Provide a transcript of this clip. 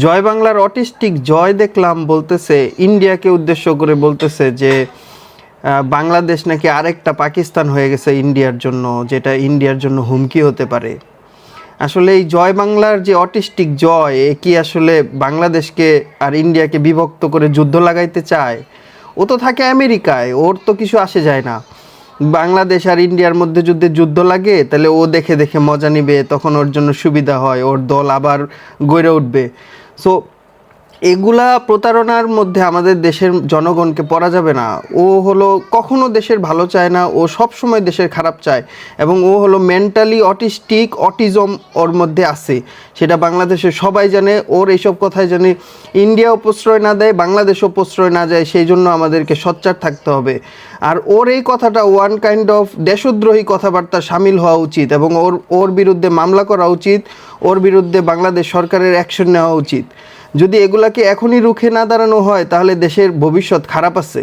জয় বাংলার অটিস্টিক জয় দেখলাম বলতেছে, ইন্ডিয়াকে উদ্দেশ্য করে বলতেছে যে বাংলাদেশ নাকি আরেকটা পাকিস্তান হয়ে গেছে ইন্ডিয়ার জন্য, যেটা ইন্ডিয়ার জন্য হুমকি হতে পারে। আসলে এই জয় বাংলার যে অটিস্টিক জয়, এ কি আসলে বাংলাদেশকে আর ইন্ডিয়াকে বিভক্ত করে যুদ্ধ লাগাইতে চায়? ও তো থাকে আমেরিকায়, ওর তো কিছু আসে যায় না। বাংলাদেশ আর ইন্ডিয়ার মধ্যে যদি যুদ্ধ লাগে, তাহলে ও দেখে দেখে মজা নিবে, তখন ওর জন্য সুবিধা হয়, ওর দল আবার গড়ে উঠবে। সো এগুলা প্রতারণার মধ্যে আমাদের দেশের জনগণকে পড়া যাবে না। ও হলো কখনো দেশের ভালো চায় না, ও সব সময় দেশের খারাপ চায়, এবং ও হলো মেন্টালি অটিস্টিক, অটিজম ওর মধ্যে আছে, সেটা বাংলাদেশের সবাই জানে। ওর এইসব কথায় জানে ইন্ডিয়া প্রশ্রয় না দেয়, বাংলাদেশও প্রশ্রয় না যায়, সেই জন্য আমাদেরকে সোচ্চার থাকতে হবে। আর ওর এই কথাটা ওয়ান কাইন্ড অফ দেশদ্রোহী কথাবার্তা সামিল হওয়া উচিত, এবং ওর বিরুদ্ধে মামলা করা উচিত, ওর বিরুদ্ধে বাংলাদেশ সরকারের অ্যাকশন নেওয়া উচিত। যদি এগুলাকে এখনই রুখে না দাঁড়ানো হয়, তাহলে দেশের ভবিষ্যৎ খারাপ আছে।